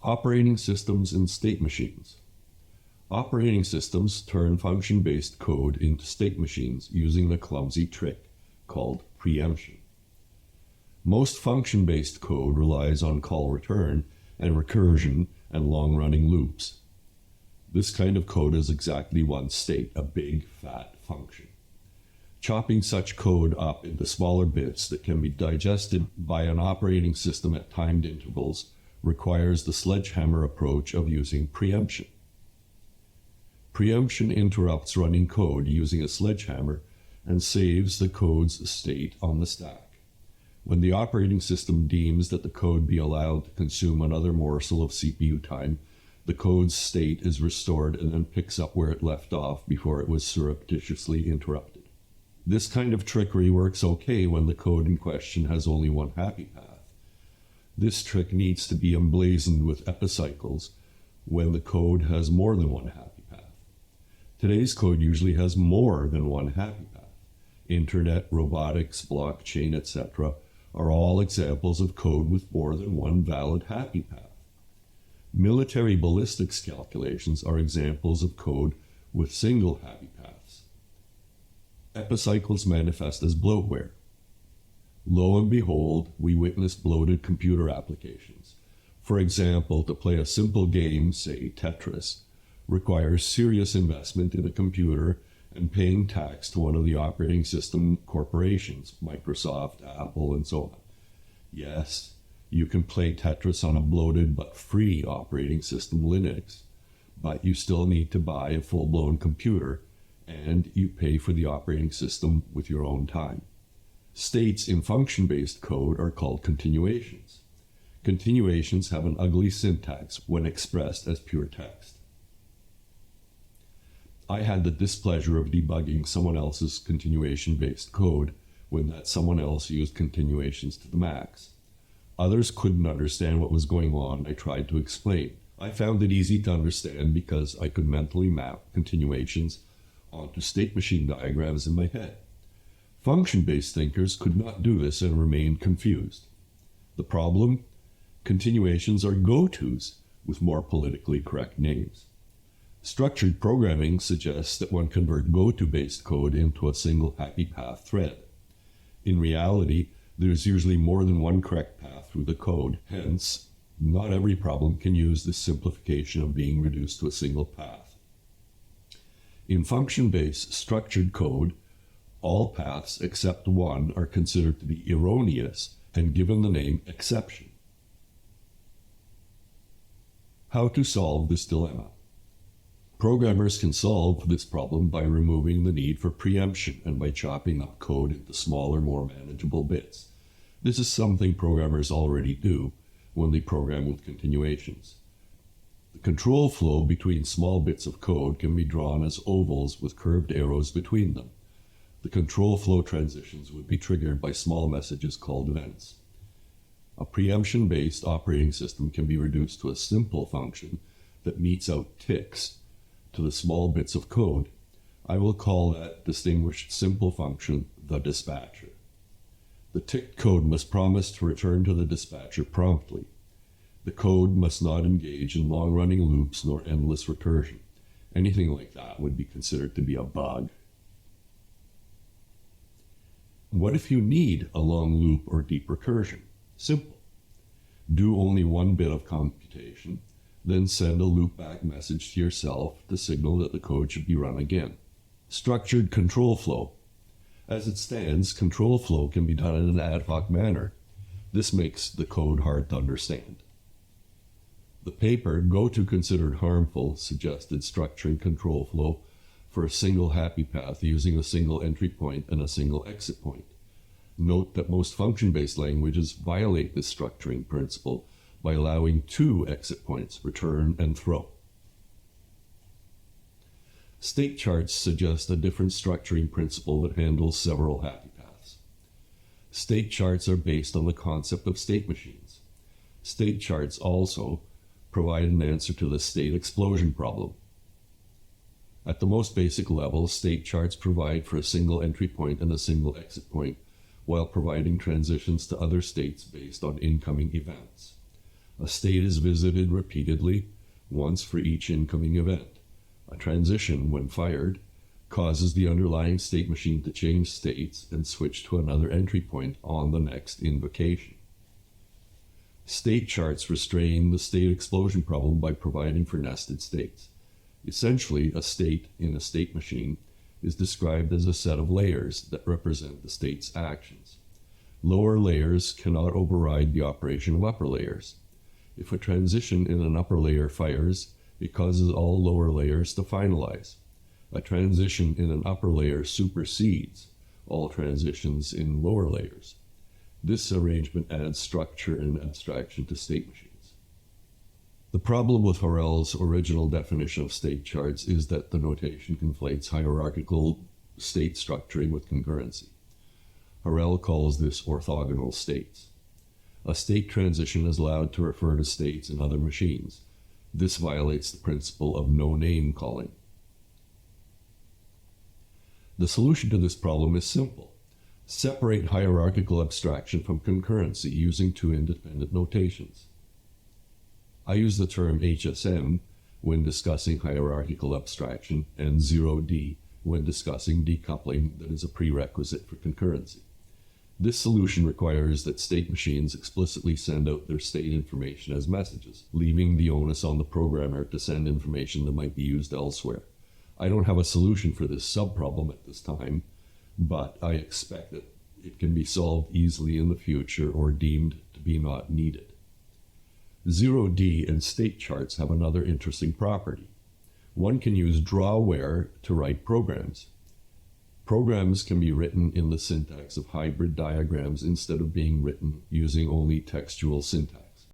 Operating systems and state machines. Operating systems turn function-based code into state machines using a clumsy trick called preemption. Most function-based code relies on call return and recursion and long-running loops. This kind of code is exactly one state, a big, fat function. Chopping such code up into smaller bits that can be digested by an operating system at timed intervals requires the sledgehammer approach of using preemption. Preemption interrupts running code using a sledgehammer and saves the code's state on the stack. When the operating system deems that the code be allowed to consume another morsel of CPU time, the code's state is restored and then picks up where it left off before it was surreptitiously interrupted. This kind of trickery works okay when the code in question has only one happy path. This trick needs to be emblazoned with epicycles when the code has more than one happy path. Today's code usually has more than one happy path. Internet, robotics, blockchain, etc. are all examples of code with more than one valid happy path. Military ballistics calculations are examples of code with single happy paths. Epicycles manifest as bloatware. Lo and behold, we witness bloated computer applications. For example, to play a simple game, say Tetris, requires serious investment in a computer and paying tax to one of the operating system corporations, Microsoft, Apple, and so on. Yes, you can play Tetris on a bloated but free operating system, Linux, but you still need to buy a full-blown computer, and you pay for the operating system with your own time. States in function-based code are called continuations. Continuations have an ugly syntax when expressed as pure text. I had the displeasure of debugging someone else's continuation-based code when that someone else used continuations to the max. Others couldn't understand what was going on. I tried to explain. I found it easy to understand because I could mentally map continuations onto state machine diagrams in my head. Function-based thinkers could not do this and remained confused. The problem? Continuations are go-tos with more politically correct names. Structured programming suggests that one convert go-to-based code into a single happy path thread. In reality, there's usually more than one correct path through the code. Hence, not every problem can use this simplification of being reduced to a single path. In function-based structured code, all paths except one are considered to be erroneous and given the name exception. How to solve this dilemma? Programmers can solve this problem by removing the need for preemption and by chopping up code into smaller, more manageable bits. This is something programmers already do when they program with continuations. The control flow between small bits of code can be drawn as ovals with curved arrows between them. The control flow transitions would be triggered by small messages called events. A preemption-based operating system can be reduced to a simple function that meets out ticks to the small bits of code. I will call that distinguished simple function the dispatcher. The ticked code must promise to return to the dispatcher promptly. The code must not engage in long-running loops nor endless recursion. Anything like that would be considered to be a bug. What if you need a long loop or deep recursion? Simple. Do only one bit of computation, then send a loopback message to yourself to signal that the code should be run again. Structured control flow. As it stands, control flow can be done in an ad hoc manner. This makes the code hard to understand. The paper, Go-To Considered Harmful, suggested structuring control flow for a single happy path using a single entry point and a single exit point. Note that most function-based languages violate this structuring principle by allowing two exit points, return and throw. State charts suggest a different structuring principle that handles several happy paths. State charts are based on the concept of state machines. State charts also provide an answer to the state explosion problem. At the most basic level, state charts provide for a single entry point and a single exit point, while providing transitions to other states based on incoming events. A state is visited repeatedly, once for each incoming event. A transition, when fired, causes the underlying state machine to change states and switch to another entry point on the next invocation. State charts restrain the state explosion problem by providing for nested states. Essentially, a state in a state machine is described as a set of layers that represent the state's actions. Lower layers cannot override the operation of upper layers. If a transition in an upper layer fires, it causes all lower layers to finalize. A transition in an upper layer supersedes all transitions in lower layers. This arrangement adds structure and abstraction to state machines. The problem with Horel's original definition of state charts is that the notation conflates hierarchical state structuring with concurrency. Horel calls this orthogonal states. A state transition is allowed to refer to states in other machines. This violates the principle of no-name calling. The solution to this problem is simple. Separate hierarchical abstraction from concurrency using two independent notations. I use the term HSM when discussing hierarchical abstraction and 0D when discussing decoupling that is a prerequisite for concurrency. This solution requires that state machines explicitly send out their state information as messages, leaving the onus on the programmer to send information that might be used elsewhere. I don't have a solution for this subproblem at this time, but I expect that it can be solved easily in the future or deemed to be not needed. 0D and state charts have another interesting property. One can use drawware to write programs. Programs can be written in the syntax of hybrid diagrams instead of being written using only textual syntax.